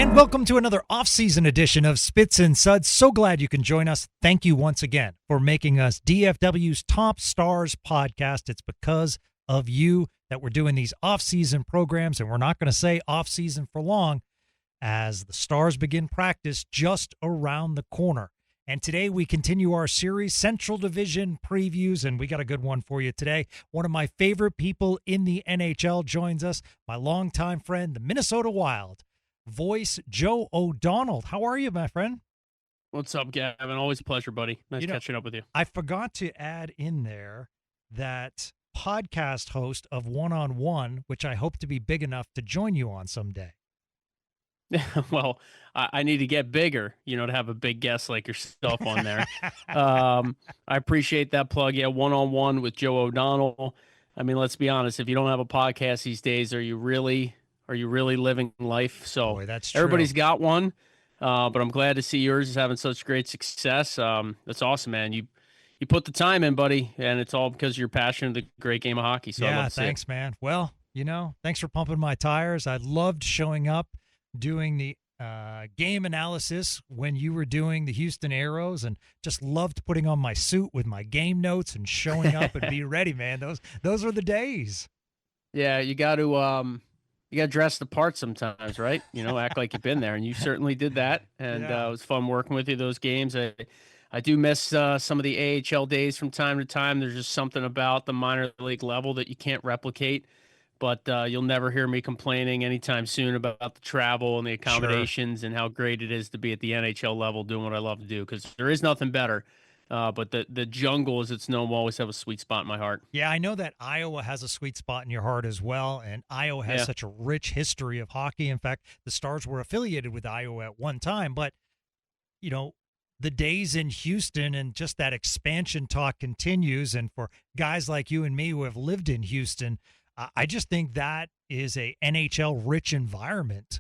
And welcome to another off-season edition of Spits and Suds. So glad you can join us. Thank you once again for making us DFW's Top Stars podcast. It's because of you that we're doing these off-season programs, and we're not going to say off-season for long as the Stars begin practice just around the corner. And today we continue our series, Central Division previews, and we got a good one for you today. One of my favorite people in the NHL joins us, my longtime friend, the Minnesota Wild voice, Joe O'Donnell. How are you, my friend? What's up, Gavin? Always a pleasure, buddy. Nice catching up with you. I forgot to add in there that podcast host of One-on-One, which I hope to be big enough to join you on someday. Well, I need to get bigger, to have a big guest like yourself on there. I appreciate that plug. Yeah, One-on-One with Joe O'Donnell. I mean, let's be honest. If you don't have a podcast these days, are you really living life? So Boy, that's true. Everybody's got one, but I'm glad to see yours is having such great success. That's awesome, man. You put the time in, buddy, and it's all because of your passion of the great game of hockey. So yeah, thanks, man. Well, thanks for pumping my tires. I loved showing up, doing the game analysis when you were doing the Houston Aeros, and just loved putting on my suit with my game notes and showing up and be ready, man. Those were the days. Yeah, you got to dress the part sometimes, right? Act like you've been there, and you certainly did that. And Yeah. It was fun working with you those games. I do miss some of the AHL days from time to time. There's just something about the minor league level that you can't replicate. But you'll never hear me complaining anytime soon about the travel and the accommodations and how great it is to be at the NHL level doing what I love to do, because there is nothing better. But the jungle, as it's known, will always have a sweet spot in my heart. Yeah, I know that Iowa has a sweet spot in your heart as well, and Iowa has such a rich history of hockey. In fact, the Stars were affiliated with Iowa at one time, but, the days in Houston and just that expansion talk continues, and for guys like you and me who have lived in Houston, I just think that is a NHL-rich environment.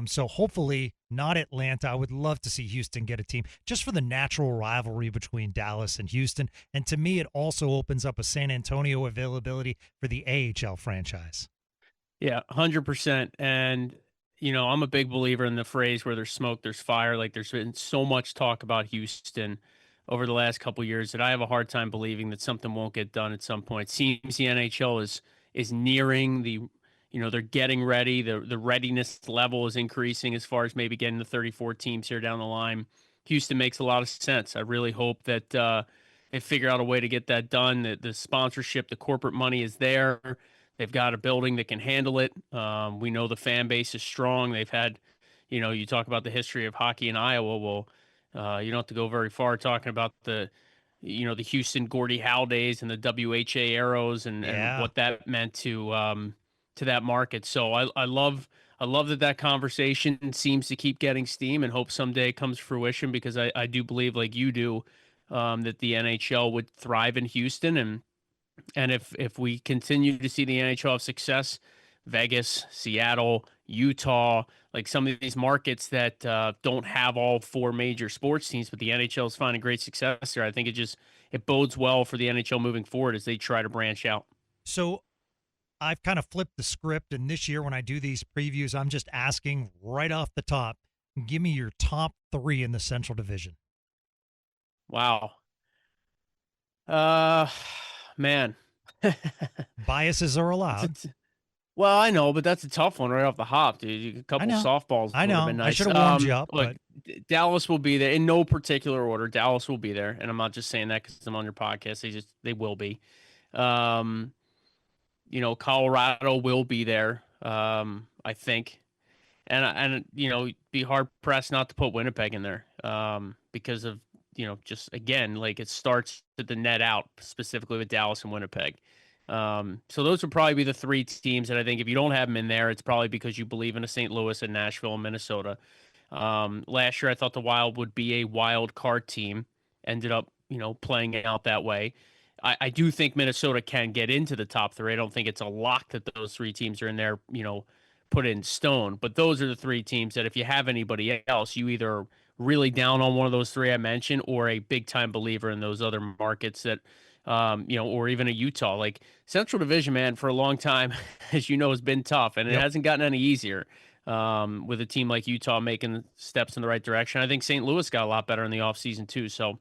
So hopefully not Atlanta. I would love to see Houston get a team just for the natural rivalry between Dallas and Houston. And to me, it also opens up a San Antonio availability for the AHL franchise. Yeah, 100%. And, I'm a big believer in the phrase where there's smoke, there's fire. Like, there's been so much talk about Houston over the last couple of years that I have a hard time believing that something won't get done at some point. It seems the NHL is nearing the they're getting ready. The readiness level is increasing as far as maybe getting the 34 teams here down the line. Houston makes a lot of sense. I really hope that they figure out a way to get that done. The sponsorship, the corporate money is there. They've got a building that can handle it. We know the fan base is strong. They've had, you talk about the history of hockey in Iowa. Well, you don't have to go very far talking about the Houston Gordie Howe days and the WHA Arrows and what that meant to that market. So I love that conversation seems to keep getting steam, and hope someday it comes to fruition, because I do believe, like you do, that the NHL would thrive in Houston. And if we continue to see the NHL have success, Vegas, Seattle, Utah, like some of these markets that don't have all four major sports teams, but the NHL is finding great success there, I think it bodes well for the NHL moving forward as they try to branch out. So I've kind of flipped the script, and this year when I do these previews, I'm just asking right off the top, give me your top three in the Central Division. Wow. Man. Biases are allowed. Well, I know, but that's a tough one right off the hop, dude. A couple softballs would have been nice. I should have warmed you up. Look, Dallas will be there in no particular order. Dallas will be there, and I'm not just saying that because I'm on your podcast. They will be. Colorado will be there, I think. And be hard pressed not to put Winnipeg in there because of, just again, like it starts to the net out specifically with Dallas and Winnipeg. So those would probably be the three teams that I think if you don't have them in there, it's probably because you believe in a St. Louis and Nashville and Minnesota. Last year, I thought the Wild would be a wild card team. Ended up, playing out that way. I do think Minnesota can get into the top three. I don't think it's a lock that those three teams are in there, put in stone. But those are the three teams that if you have anybody else, you either really down on one of those three I mentioned or a big-time believer in those other markets that, or even a Utah. Like Central Division, man, for a long time, as you know, has been tough, and it hasn't gotten any easier. with a team like Utah making steps in the right direction. I think St. Louis got a lot better in the offseason too. So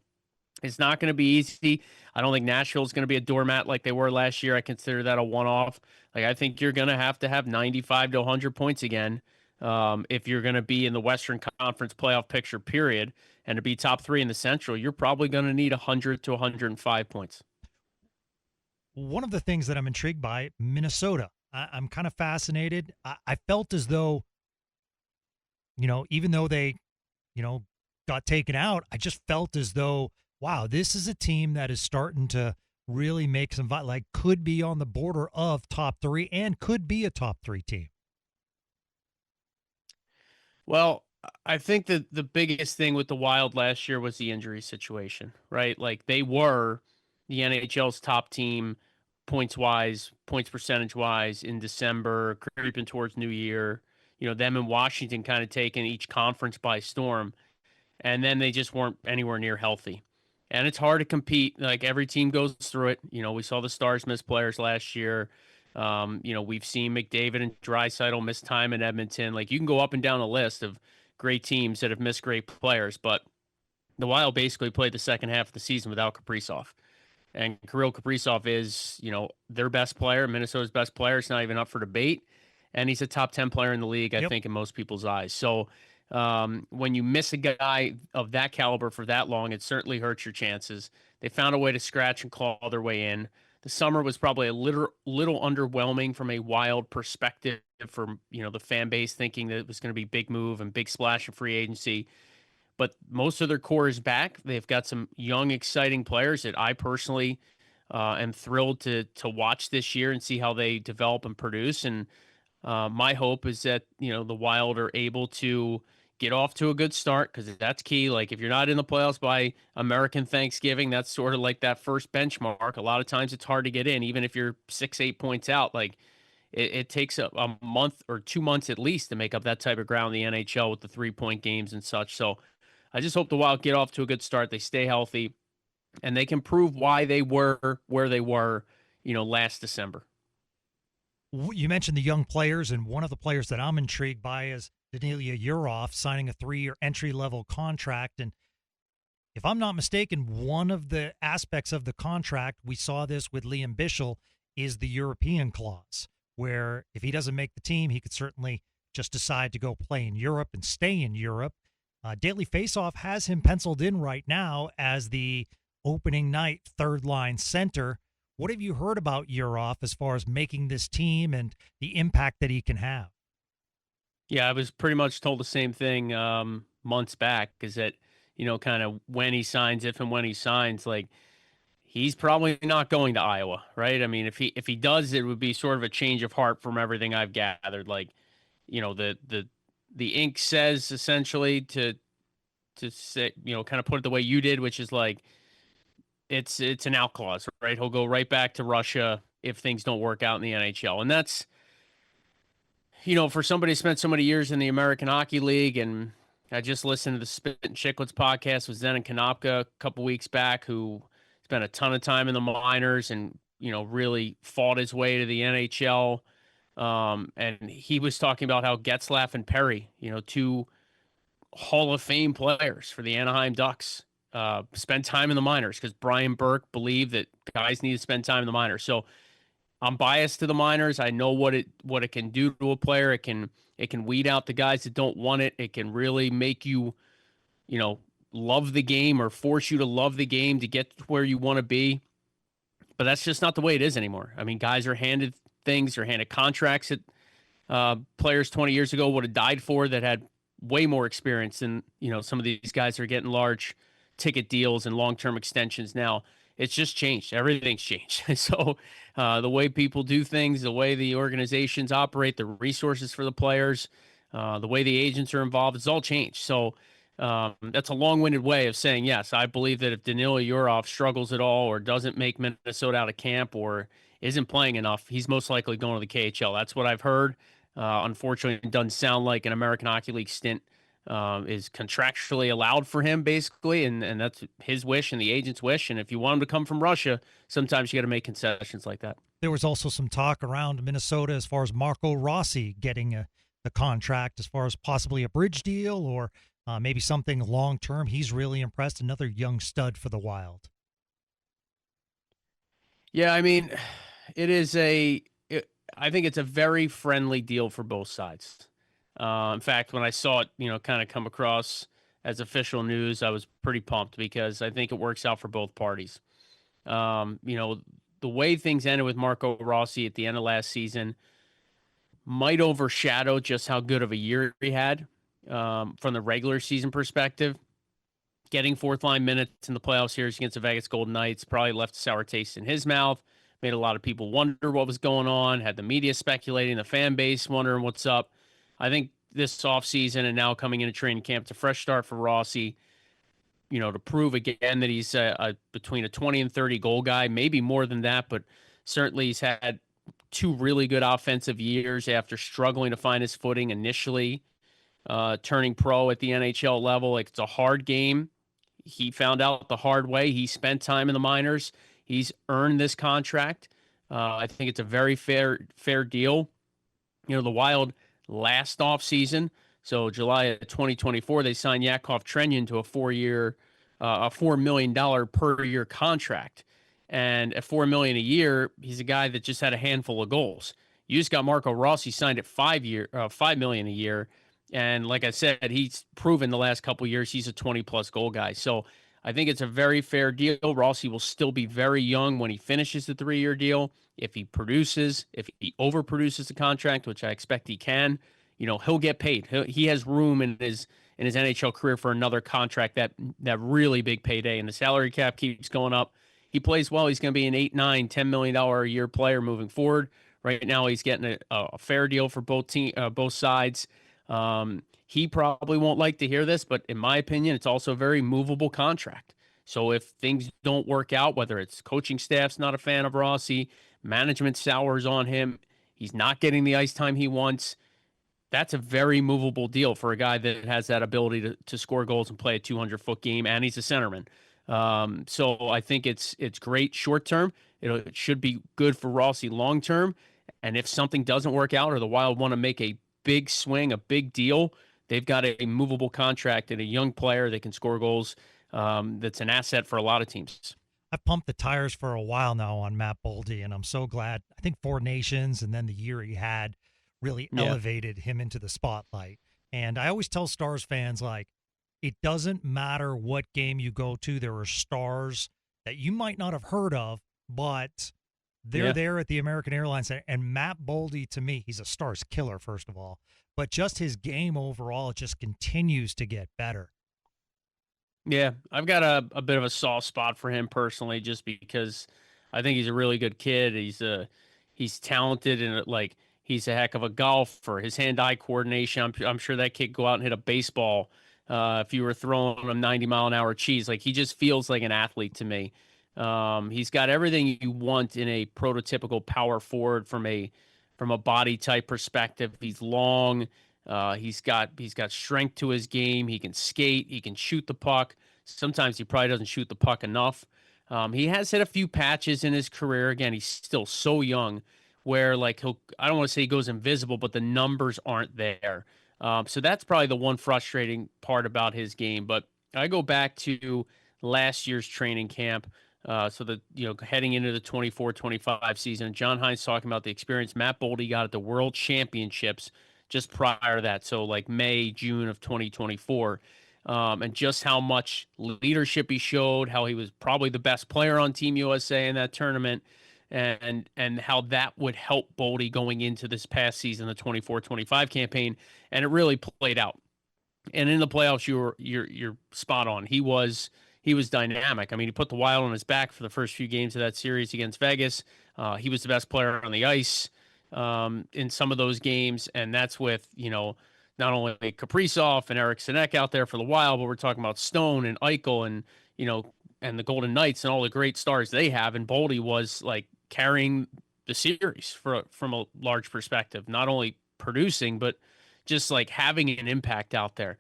it's not going to be easy. I don't think Nashville's going to be a doormat like they were last year. I consider that a one-off. Like, I think you're going to have 95 to 100 points again if you're going to be in the Western Conference playoff picture, period. And to be top 3 in the Central, you're probably going to need 100 to 105 points. One of the things that I'm intrigued by, Minnesota. I'm kind of fascinated. I felt as though, even though they, got taken out, I just felt as though, wow, this is a team that is starting to really make some, could be on the border of top 3 and could be a top 3 team. Well, I think that the biggest thing with the Wild last year was the injury situation, right? Like, they were the NHL's top team points percentage wise in December, creeping towards New Year. Them and Washington kind of taking each conference by storm. And then they just weren't anywhere near healthy. And it's hard to compete. Like, every team goes through it. We saw the Stars miss players last year. We've seen McDavid and Draisaitl miss time in Edmonton. Like, you can go up and down a list of great teams that have missed great players, but the Wild basically played the second half of the season without Kaprizov. And Kirill Kaprizov is, their best player, Minnesota's best player. It's not even up for debate. And he's a top 10 player in the league, I think, in most people's eyes. So when you miss a guy of that caliber for that long, it certainly hurts your chances. They found a way to scratch and claw their way in. The summer was probably a little underwhelming from a Wild perspective for, the fan base, thinking that it was going to be big move and big splash in free agency. But most of their core is back. They've got some young, exciting players that I personally am thrilled to watch this year and see how they develop and produce. And my hope is that, the Wild are able to get off to a good start, because that's key. Like, if you're not in the playoffs by American Thanksgiving, that's sort of like that first benchmark. A lot of times it's hard to get in, even if you're 6-8 points out. Like, it takes a month or 2 months at least to make up that type of ground in the NHL with the 3-point games and such. So I just hope the Wild get off to a good start. They stay healthy, and they can prove why they were where they were, last December. You mentioned the young players, and one of the players that I'm intrigued by is Danila Yurov signing a 3-year entry-level contract. And if I'm not mistaken, one of the aspects of the contract, we saw this with Liam Bichsel, is the European clause, where if he doesn't make the team, he could certainly just decide to go play in Europe and stay in Europe. Daily Faceoff has him penciled in right now as the opening night third-line center. What have you heard about Yurov as far as making this team and the impact that he can have? Yeah, I was pretty much told the same thing months back, is that, kind of when he signs, if and when he signs, like, he's probably not going to Iowa, right? I mean, if he does, it would be sort of a change of heart from everything I've gathered. Like, the ink says essentially to say, kind of put it the way you did, which is like, it's an out clause, right? He'll go right back to Russia if things don't work out in the NHL. And that's, for somebody who spent so many years in the American Hockey League, and I just listened to the Spit and Chicklets podcast with Zenon Konopka a couple weeks back, who spent a ton of time in the minors and, really fought his way to the NHL. And he was talking about how Getzlaf and Perry, 2 Hall of Fame players for the Anaheim Ducks, spend time in the minors, because Brian Burke believed that guys need to spend time in the minors. So I'm biased to the minors. I know what it can do to a player. It can weed out the guys that don't want it. It can really make you, love the game, or force you to love the game to get to where you want to be. But that's just not the way it is anymore. I mean, guys are handed things, or handed contracts that players 20 years ago would have died for, that had way more experience than, some of these guys are getting large ticket deals and long-term extensions now. It's just changed. Everything's changed. So the way people do things, the way the organizations operate, the resources for the players, the way the agents are involved, it's all changed. So that's a long-winded way of saying, yes, I believe that if Danila Yurov struggles at all, or doesn't make Minnesota out of camp, or isn't playing enough, he's most likely going to the KHL. That's what I've heard. Unfortunately, it doesn't sound like an American Hockey League stint is contractually allowed for him, basically, and that's his wish and the agent's wish. And if you want him to come from Russia, sometimes you got to make concessions like that. There was also some talk around Minnesota as far as Marco Rossi getting the contract as far as possibly a bridge deal or maybe something long term. He's really impressed. Another young stud for the Wild. Yeah, I mean, it is I think it's a very friendly deal for both sides. In fact, when I saw it, kind of come across as official news, I was pretty pumped because I think it works out for both parties. You know, the way things ended with Marco Rossi at the end of last season might overshadow just how good of a year he had from the regular season perspective. Getting fourth line minutes in the playoff series against the Vegas Golden Knights probably left a sour taste in his mouth, made a lot of people wonder what was going on, had the media speculating, the fan base wondering what's up. I think this offseason and now coming into training camp, it's a fresh start for Rossi, to prove again that he's between a 20 and 30 goal guy, maybe more than that, but certainly he's had two really good offensive years after struggling to find his footing initially, turning pro at the NHL level. Like, it's a hard game. He found out the hard way. He spent time in the minors. He's earned this contract. I think it's a very fair deal. The Wild last offseason, so July of 2024, they signed Yakov Trenin to a $4 million per year contract. And at $4 million a year, he's a guy that just had a handful of goals. You just got Marco Rossi signed at $5 million a year. And like I said, he's proven the last couple of years he's a 20-plus goal guy. So I think it's a very fair deal. Rossi will still be very young when he finishes the 3-year deal. If he overproduces the contract, which I expect he can, he'll get paid. He has room in his NHL career for another contract, that really big payday. And the salary cap keeps going up. He plays well. He's going to be an $8, $9, $10 million a year player moving forward. Right now, he's getting a fair deal for both sides. He probably won't like to hear this, but in my opinion, it's also a very movable contract. So if things don't work out, whether it's coaching staff's not a fan of Rossi, management sours on him, he's not getting the ice time he wants, that's a very movable deal for a guy that has that ability to score goals and play a 200-foot game, and he's a centerman. So I think it's great short term. It should be good for Rossi long term. And if something doesn't work out or the Wild want to make a big swing, a big deal, they've got a movable contract and a young player that can score goals. That's an asset for a lot of teams. I've pumped the tires for a while now on Matt Boldy, and I'm so glad. I think Four Nations and then the year he had really elevated him into the spotlight. And I always tell Stars fans, like, it doesn't matter what game you go to. There are stars that you might not have heard of, but they're there at the American Airlines Center. And Matt Boldy, to me, he's a Stars killer, first of all. But just his game overall, it just continues to get better. Yeah, I've got a bit of a soft spot for him personally, just because I think he's a really good kid. He's talented and he's a heck of a golfer. His hand-eye coordination, I'm sure that kid could go out and hit a baseball if you were throwing him 90-mile-an-hour cheese. Like, he just feels like an athlete to me. He's got everything you want in a prototypical power forward from a body type perspective. He's long. He's got strength to his game. He can skate. He can shoot the puck. Sometimes he probably doesn't shoot the puck enough. He has hit a few patches in his career. Again, he's still so young where I don't want to say he goes invisible, but the numbers aren't there. So that's probably the one frustrating part about his game. But I go back to last year's training camp. Heading into the 24-25 season, John Hines talking about the experience Matt Boldy got at the World Championships just prior to that. So May, June of 2024, and just how much leadership he showed, how he was probably the best player on Team USA in that tournament, and how that would help Boldy going into this past season, the 24-25 campaign. And it really played out. And in the playoffs, you're spot on. He was dynamic. I mean, he put the Wild on his back for the first few games of that series against Vegas. He was the best player on the ice in some of those games, and that's with not only Kaprizov and Eric Sinek out there for the Wild, but we're talking about Stone and Eichel and and the Golden Knights and all the great stars they have. And Boldy was carrying the series from a large perspective, not only producing but just having an impact out there.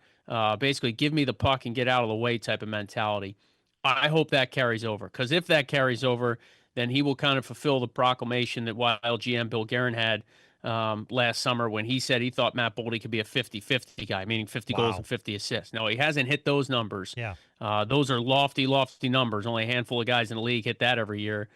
Basically, give me the puck and get out of the way type of mentality. I hope that carries over, because if that carries over, then he will kind of fulfill the proclamation that Wild GM Bill Guerin had last summer when he said he thought Matt Boldy could be a 50-50 guy, meaning 50 goals Wow. and 50 assists. Now, he hasn't hit those numbers. Yeah. Those are lofty, lofty numbers. Only a handful of guys in the league hit that every year,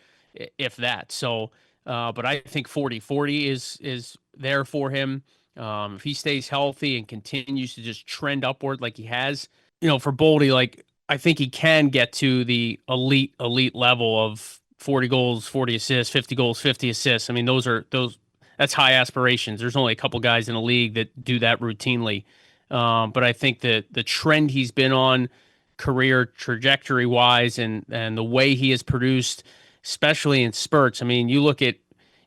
if that. So, but I think 40-40 is there for him. If he stays healthy and continues to just trend upward like he has, for Boldy, like I think he can get to the elite level of 40 goals, 40 assists, 50 goals, 50 assists. I mean, that's high aspirations. There's only a couple guys in the league that do that routinely. But I think that the trend he's been on career trajectory wise and the way he has produced, especially in spurts. I mean, you look at,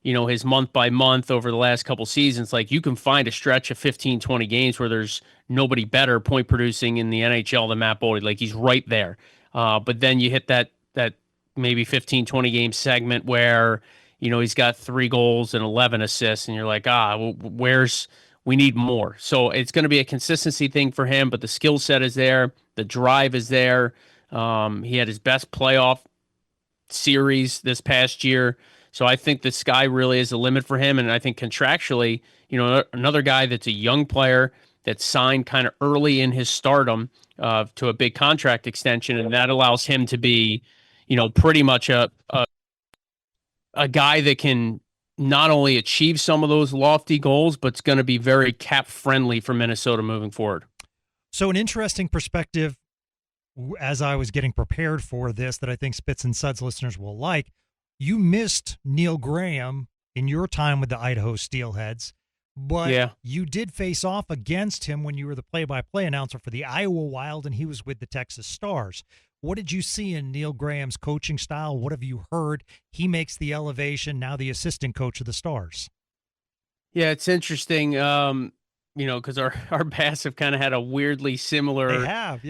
his month by month over the last couple seasons, like you can find a stretch of 15, 20 games where there's nobody better point producing in the NHL than Matt Boldy. Like he's right there. But then you hit that maybe 15, 20 game segment where, he's got 3 goals and 11 assists and you're like, we need more. So it's going to be a consistency thing for him, but the skill set is there. The drive is there. He had his best playoff series this past year. So I think the sky really is the limit for him. And I think contractually, another guy that's a young player that signed kind of early in his stardom to a big contract extension. And that allows him to be, pretty much a guy that can not only achieve some of those lofty goals, but it's going to be very cap friendly for Minnesota moving forward. So an interesting perspective as I was getting prepared for this that I think Spits and Suds listeners will like. You missed Neil Graham in your time with the Idaho Steelheads, but you did face off against him when you were the play-by-play announcer for the Iowa Wild, and he was with the Texas Stars. What did you see in Neil Graham's coaching style? What have you heard? He makes the elevation, now the assistant coach of the Stars. Yeah, it's interesting, because our paths have kind of had a weirdly similar, they have,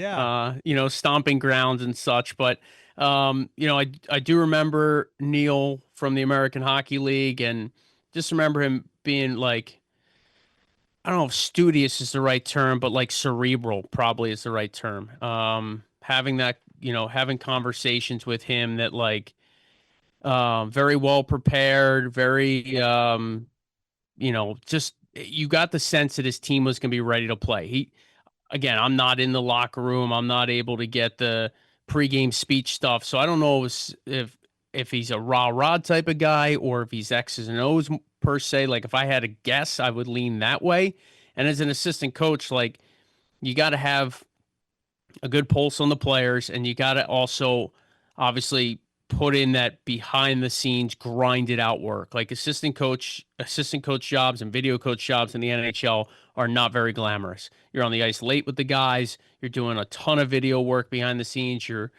stomping grounds and such. But, I do remember Neil from the American Hockey League and just remember him being like, I don't know if studious is the right term, but like cerebral probably is the right term. Having that, having conversations with him that like, very well prepared, very, just you got the sense that his team was going to be ready to play. Again, I'm not in the locker room. I'm not able to get the pregame speech stuff. So I don't know if he's a rah-rah type of guy or if he's X's and O's per se. Like if I had to guess, I would lean that way. And as an assistant coach, like you got to have a good pulse on the players and you got to also obviously put in that behind the scenes grinded out work. Like assistant coach jobs and video coach jobs in the NHL are not very glamorous. You're on the ice late with the guys. You're doing a ton of video work behind the scenes. You're,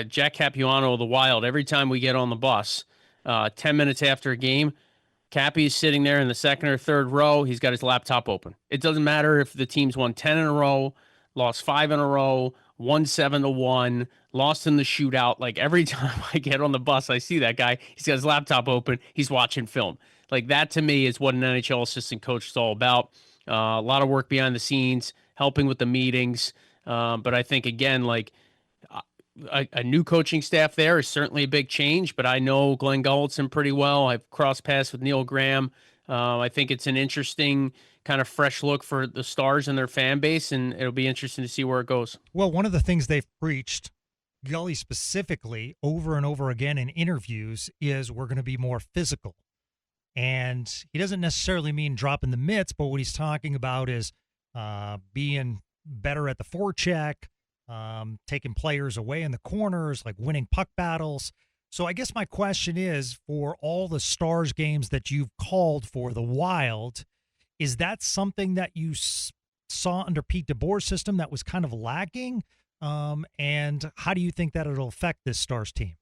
Jack Capuano of the Wild, every time we get on the bus, 10 minutes after a game, Cappy is sitting there in the second or third row. He's got his laptop open. It doesn't matter if the team's won 10 in a row, lost 5 in a row, won 7-1, lost in the shootout. Like every time I get on the bus, I see that guy. He's got his laptop open. He's watching film. Like that to me is what an NHL assistant coach is all about. A lot of work behind the scenes, helping with the meetings. But I think again, like a new coaching staff there is certainly a big change. But I know Glenn Gulletson pretty well. I've crossed paths with Neil Graham. I think it's an interesting kind of fresh look for the Stars and their fan base, and it'll be interesting to see where it goes. Well, one of the things they've preached, Gully specifically, over and over again in interviews is we're going to be more physical. And he doesn't necessarily mean dropping the mitts, but what he's talking about is being better at the forecheck, taking players away in the corners, like winning puck battles. So I guess my question is, for all the Stars games that you've called for the Wild, is that something that you saw under Pete DeBoer's system that was kind of lacking? And how do you think that it'll affect this Stars team?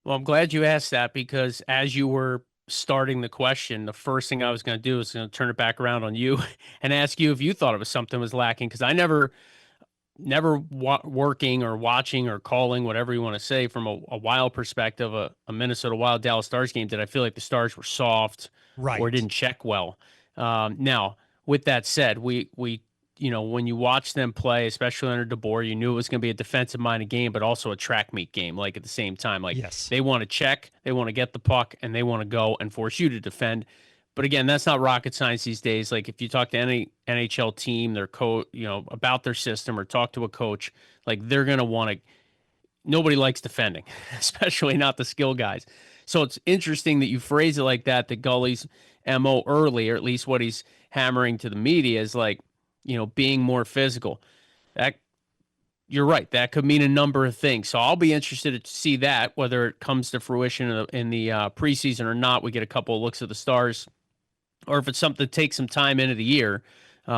Well, I'm glad you asked that because as you were starting the question, the first thing I was going to do is going to turn it back around on you and ask you if you thought it was something was lacking, because I never working or watching or calling, whatever you want to say, from a Wild perspective, a Minnesota Wild Dallas Stars game, did I feel like the Stars were soft or didn't check well. Now, with that said, we when you watch them play, especially under DeBoer, you knew it was going to be a defensive-minded game, but also a track meet game, like at the same time. Like, yes, they want to check, they want to get the puck, and they want to go and force you to defend. But again, that's not rocket science these days. Like if you talk to any NHL team, their coach, about their system, or talk to a coach, like they're going to want to, nobody likes defending, especially not the skill guys. So it's interesting that you phrase it like that, that Gully's MO early, or at least what he's hammering to the media, is like, being more physical. That, you're right. That could mean a number of things. So I'll be interested to see that, whether it comes to fruition in the preseason or not. We get a couple of looks at the Stars, or if it's something that takes some time into the year,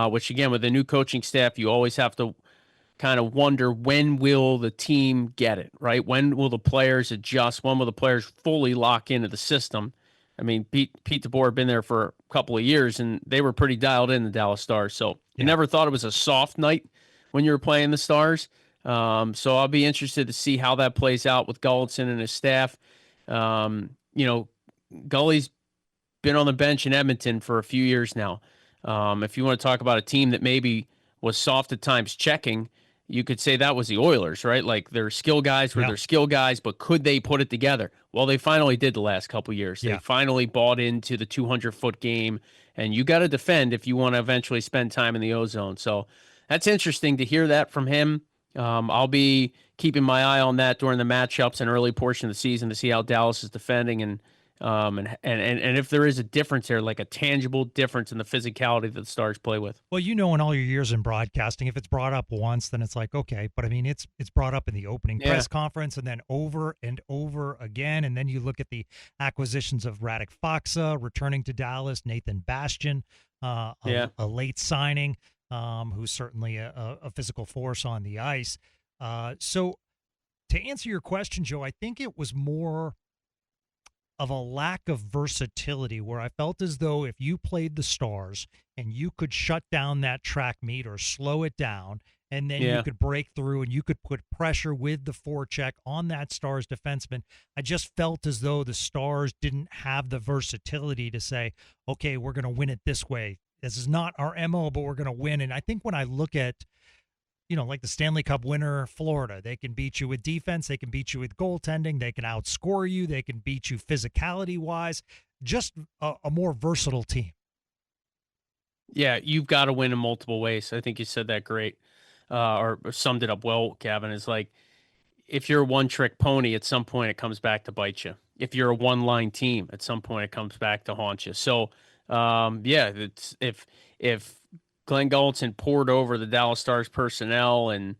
which again, with the new coaching staff, you always have to kind of wonder, when will the team get it, right? When will the players adjust? When will the players fully lock into the system? I mean, Pete DeBoer had been there for a couple of years, and they were pretty dialed in, the Dallas Stars. So you never thought it was a soft night when you were playing the Stars. So I'll be interested to see how that plays out with Gulletson and his staff. Gully's been on the bench in Edmonton for a few years now. If you want to talk about a team that maybe was soft at times checking, you could say that was the Oilers, right? Like their skill guys were their skill guys, but could they put it together? Well, they finally did the last couple of years. They finally bought into the 200-foot game, and you got to defend if you want to eventually spend time in the O-zone. So that's interesting to hear that from him. I'll be keeping my eye on that during the matchups and early portion of the season to see how Dallas is defending, and if there is a difference there, like a tangible difference in the physicality that the Stars play with. Well, in all your years in broadcasting, if it's brought up once, then it's like, okay. But I mean, it's brought up in the opening press conference, and then over and over again. And then you look at the acquisitions of Radek Faksa returning to Dallas, Nathan Bastian, a late signing, who's certainly a physical force on the ice. So to answer your question, Joe, I think it was more of a lack of versatility, where I felt as though if you played the Stars and you could shut down that track meet or slow it down, and then you could break through and you could put pressure with the forecheck on that Stars defenseman, I just felt as though the Stars didn't have the versatility to say, okay, we're going to win it this way. This is not our MO, but we're going to win. And I think when I look at, like the Stanley Cup winner, Florida, they can beat you with defense. They can beat you with goaltending. They can outscore you. They can beat you physicality-wise. Just a more versatile team. Yeah, you've got to win in multiple ways. I think you said that great, or summed it up well, Gavin. Is like, if you're a one-trick pony, at some point it comes back to bite you. If you're a one-line team, at some point it comes back to haunt you. So, it's if Glenn Gulletson poured over the Dallas Stars personnel and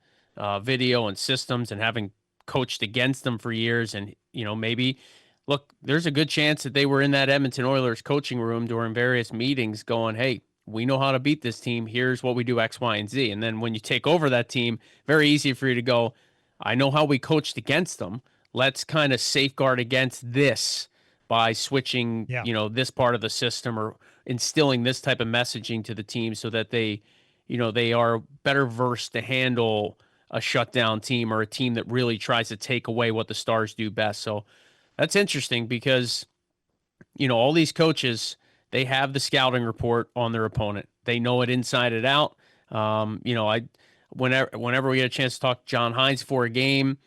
video and systems, and having coached against them for years, and maybe look, there's a good chance that they were in that Edmonton Oilers coaching room during various meetings going, hey, we know how to beat this team. Here's what we do, X, Y, and Z. And then when you take over that team, very easy for you to go, I know how we coached against them. Let's kind of safeguard against this by switching, this part of the system, or instilling this type of messaging to the team, so that they are better versed to handle a shutdown team, or a team that really tries to take away what the Stars do best. So that's interesting, because, all these coaches, they have the scouting report on their opponent. They know it inside and out. Whenever we get a chance to talk to John Hines for a game,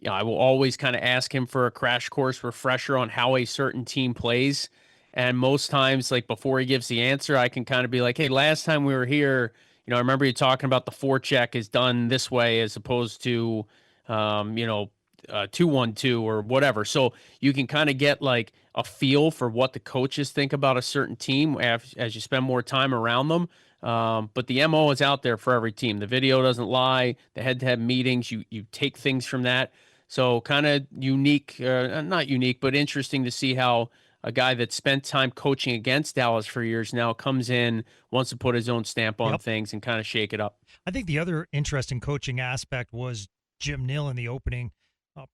I will always kind of ask him for a crash course refresher on how a certain team plays. And most times, like before he gives the answer, I can kind of be like, hey, last time we were here, I remember you talking about the forecheck is done this way as opposed to, 2-1-2 or whatever. So you can kind of get like a feel for what the coaches think about a certain team as you spend more time around them. But the MO is out there for every team. The video doesn't lie. The head-to-head meetings, you take things from that. So kind of unique, not unique, but interesting to see how a guy that spent time coaching against Dallas for years now comes in, wants to put his own stamp on things and kind of shake it up. I think the other interesting coaching aspect was Jim Nill in the opening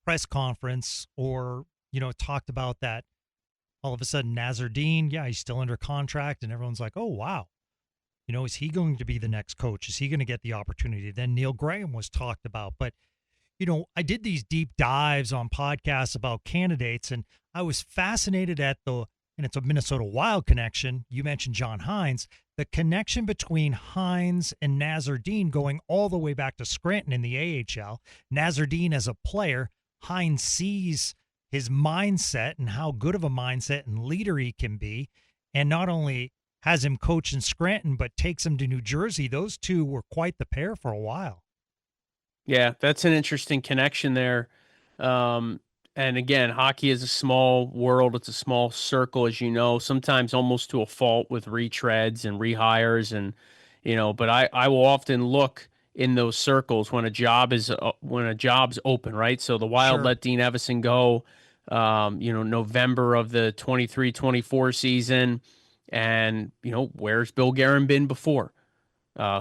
press conference, or, talked about that all of a sudden Nazar Dean, he's still under contract, and everyone's like, oh, wow. Is he going to be the next coach? Is he going to get the opportunity? Then Neil Graham was talked about. But, I did these deep dives on podcasts about candidates, and I was fascinated at and it's a Minnesota Wild connection. You mentioned John Hines, the connection between Hines and Nazar Dean going all the way back to Scranton in the AHL. Nazar Dean as a player, Hines sees his mindset and how good of a mindset and leader he can be. and not only has him coach in Scranton, but takes him to New Jersey. Those two were quite the pair for a while. Yeah, that's an interesting connection there. Um, and again, hockey is a small world. It's a small circle, as you know, sometimes almost to a fault with retreads and rehires. And, but I will often look in those circles when when a job's open, right? So the Wild Sure. let Dean Evison go, November of the 23-24 season. And, where's Bill Guerin been before?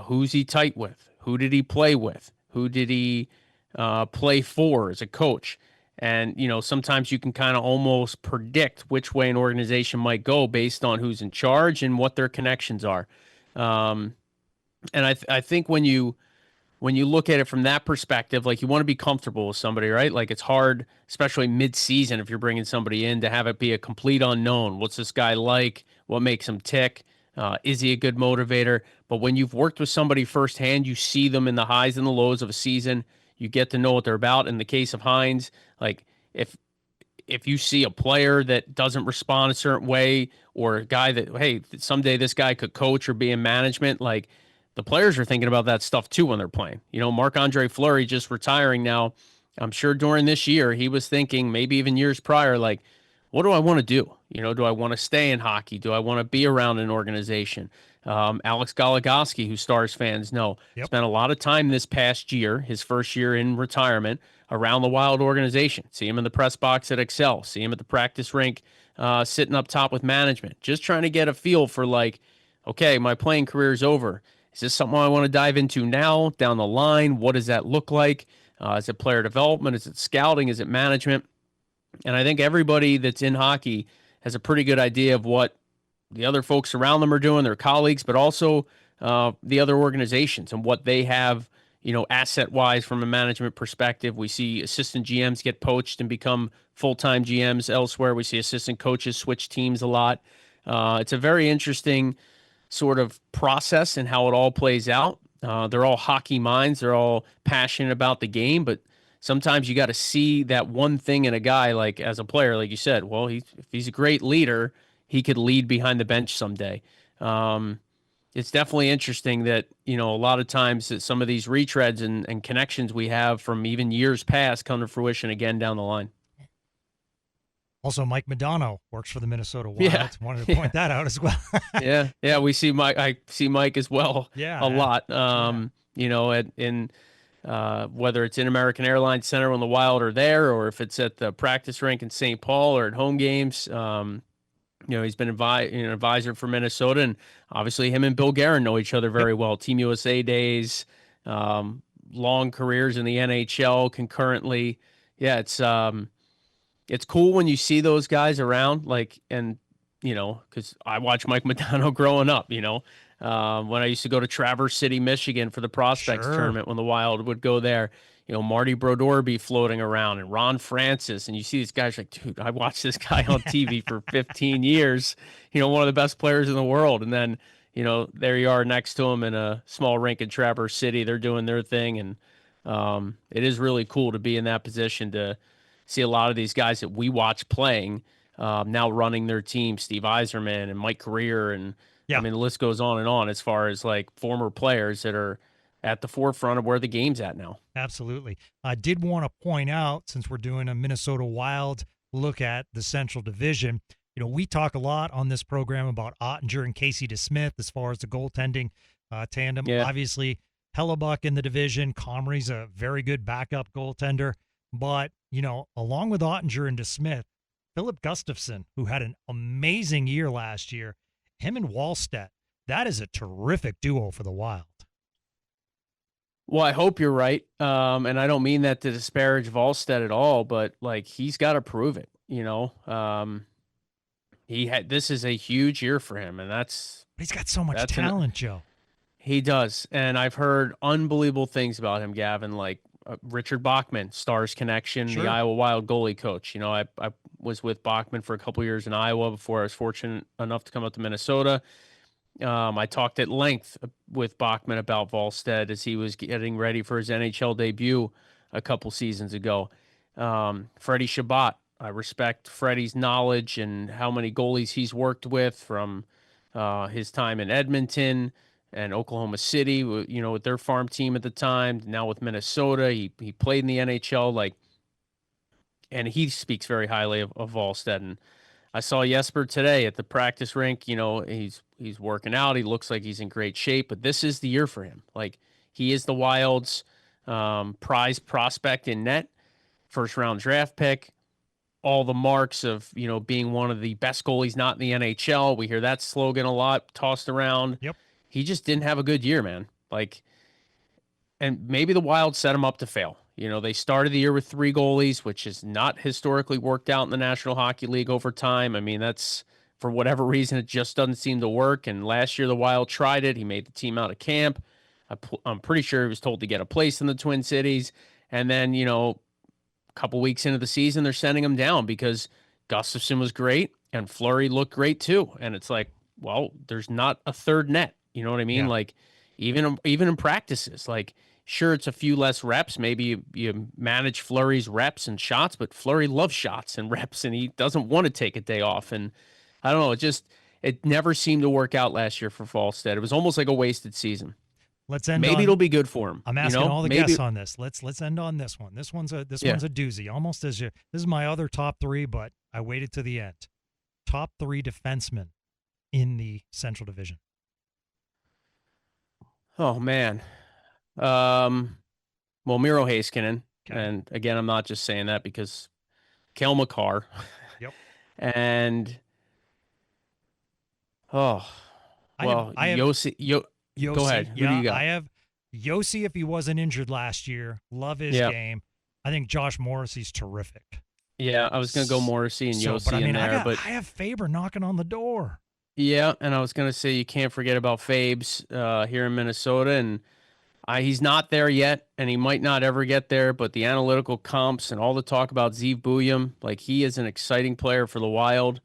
Who's he tight with? Who did he play with? Who did he play for as a coach? And, sometimes you can kind of almost predict which way an organization might go based on who's in charge and what their connections are. Um, and I think when you look at it from that perspective, like you want to be comfortable with somebody, right? Like it's hard, especially mid-season, if you're bringing somebody in to have it be a complete unknown. What's this guy like? What makes him tick? Is he a good motivator? But when you've worked with somebody firsthand, you see them in the highs and the lows of a season. You get to know what they're about. In the case of Hines, like if you see a player that doesn't respond a certain way, or a guy that, hey, someday this guy could coach or be in management, like the players are thinking about that stuff too when they're playing. Marc-Andre Fleury just retiring now. I'm sure during this year he was thinking, maybe even years prior, like, what do I want to do? Do I want to stay in hockey? Do I want to be around an organization? Alex Goligoski, who Stars fans know, Yep. spent a lot of time this past year, his first year in retirement, around the Wild organization. See him in the press box at Excel. See him at the practice rink, sitting up top with management. Just trying to get a feel for like, okay, my playing career is over. Is this something I want to dive into now, down the line? What does that look like? Is it player development? Is it scouting? Is it management? And I think everybody that's in hockey has a pretty good idea of what the other folks around them are doing, their colleagues, but also the other organizations and what they have, asset-wise from a management perspective. We see assistant GMs get poached and become full-time GMs elsewhere. We see assistant coaches switch teams a lot. It's a very interesting sort of process and how it all plays out. They're all hockey minds. They're all passionate about the game, but sometimes you got to see that one thing in a guy, like as a player, like you said, well, if he's a great leader, he could lead behind the bench someday. It's definitely interesting that, a lot of times that some of these retreads and connections we have from even years past come to fruition again down the line. Also, Mike Modano works for the Minnesota Wild. Yeah. Wanted to point that out as well. Yeah. We see Mike. I see Mike as well. Yeah, a lot. Whether it's in American Airlines Center when the Wild are there, or if it's at the practice rink in St. Paul or at home games. He's been an advisor for Minnesota, and obviously him and Bill Guerin know each other very well. Team USA days, long careers in the NHL concurrently. Yeah, it's cool when you see those guys around, because I watched Mike Modano growing up, when I used to go to Traverse City, Michigan for the prospects tournament when the Wild would go there. Marty Brodeur be floating around and Ron Francis. And you see these guys like, dude, I watched this guy on TV for 15 years, one of the best players in the world. And then, there you are next to him in a small rink in Traverse City. They're doing their thing. And it is really cool to be in that position to see a lot of these guys that we watch playing now running their team, Steve Yzerman and Mike Greer. And I mean, the list goes on as far as like former players that are at the forefront of where the game's at now. Absolutely. I did want to point out, since we're doing a Minnesota Wild look at the Central Division, we talk a lot on this program about Ottinger and Casey DeSmith as far as the goaltending tandem. Yeah. Obviously, Hellebuck in the division. Comrie's a very good backup goaltender. But, along with Ottinger and DeSmith, Philip Gustafsson, who had an amazing year last year, him and Wallstedt, that is a terrific duo for the Wild. Well, I hope you're right. And I don't mean that to disparage Volstead at all, but like he's got to prove it, this is a huge year for him, and but he's got so much talent, Joe. He does. And I've heard unbelievable things about him, Gavin, like Richard Bachman, Stars connection, the Iowa Wild goalie coach. I was with Bachman for a couple years in Iowa before I was fortunate enough to come up to Minnesota. I talked at length with Bachman about Volstead as he was getting ready for his NHL debut a couple seasons ago. Freddie Shabbat, I respect Freddie's knowledge and how many goalies he's worked with from his time in Edmonton and Oklahoma City, with their farm team at the time. Now with Minnesota, he played in the NHL, and he speaks very highly of Wallstedt. And I saw Jesper today at the practice rink. He's working out. He looks like he's in great shape. But this is the year for him. Like, he is the Wild's prize prospect in net, first round draft pick. All the marks of being one of the best goalies not in the NHL. We hear that slogan a lot tossed around. Yep. He just didn't have a good year, man. And maybe the Wild set him up to fail. They started the year with 3 goalies, which has not historically worked out in the National Hockey League over time. I mean, that's, for whatever reason, it just doesn't seem to work. And last year, the Wild tried it. He made the team out of camp. I'm pretty sure he was told to get a place in the Twin Cities. And then, a couple weeks into the season, they're sending him down because Gustafsson was great and Fleury looked great too. And it's like, well, there's not a third net. You know what I mean? Yeah. Like, even in practices, like, sure, it's a few less reps. Maybe you manage Fleury's reps and shots, but Fleury loves shots and reps, and he doesn't want to take a day off. And I don't know, it never seemed to work out last year for Wallstedt. It was almost like a wasted season. Let's end. Maybe it'll be good for him. I'm asking all the guests on this. Let's end on this one. This one's a doozy. Almost as this is my other top 3, but I waited to the end. Top 3 defensemen in the Central Division. Oh man. Well, Miro Heiskanen, Okay. and again, I'm not just saying that because Kel McCarr. Yep. And I have Yossi. Go ahead. Who do you got? I have Yossi if he wasn't injured last year. Love his game. I think Josh Morrissey's terrific. Yeah, I was going to go Morrissey and Yossi in there. I have Faber knocking on the door. Yeah, and I was going to say you can't forget about Fabes here in Minnesota, and he's not there yet, and he might not ever get there, but the analytical comps and all the talk about Zeev Buyum, like, he is an exciting player for the Wild.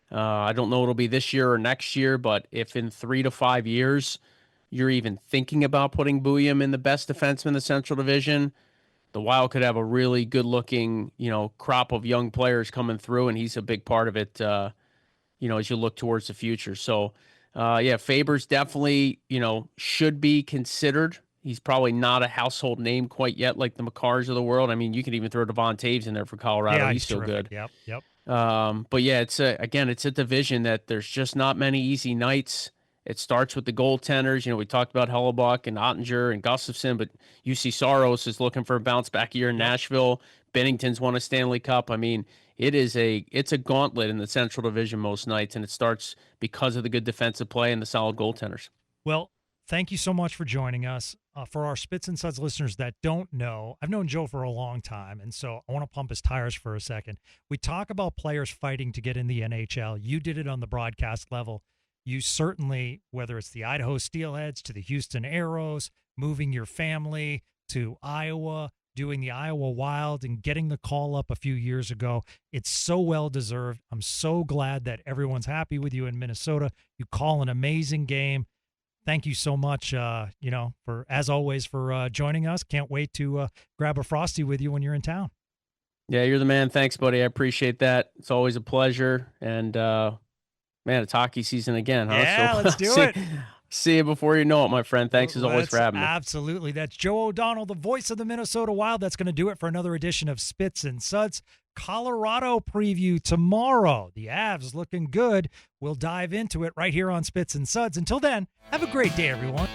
I don't know if it'll be this year or next year, but if in 3 to 5 years you're even thinking about putting Buyum in the best defenseman in the Central Division, the Wild could have a really good-looking, crop of young players coming through, and he's a big part of it, as you look towards the future. So, Faber's definitely, should be considered. He's probably not a household name quite yet, like the McCarrs of the world. I mean, you can even throw Devon Taves in there for Colorado. Yeah, he's still terrific. good. Yep. But yeah, it's a division that there's just not many easy nights. It starts with the goaltenders. We talked about Hellebuck and Ottinger and Gustafsson, but UC Saros is looking for a bounce back year in Nashville. Bennington's won a Stanley Cup. I mean, it's a gauntlet in the Central Division most nights, and it starts because of the good defensive play and the solid goaltenders. Well, thank you so much for joining us. For our Spits and Suds listeners that don't know, I've known Joe for a long time, and so I want to pump his tires for a second. We talk about players fighting to get in the NHL. You did it on the broadcast level. You certainly, whether it's the Idaho Steelheads to the Houston Aeros, moving your family to Iowa, doing the Iowa Wild and getting the call up a few years ago, it's so well-deserved. I'm so glad that everyone's happy with you in Minnesota. You call an amazing game. Thank you so much, for, as always, for joining us. Can't wait to grab a Frosty with you when you're in town. Yeah, you're the man. Thanks, buddy. I appreciate that. It's always a pleasure. And, man, it's hockey season again, huh? Yeah, let's do it. See you before you know it, my friend. Thanks as always for having me. Absolutely. That's Joe O'Donnell, the voice of the Minnesota Wild. That's going to do it for another edition of Spits and Suds. Colorado preview tomorrow. The Avs looking good. We'll dive into it right here on Spits and Suds. Until then, have a great day, everyone.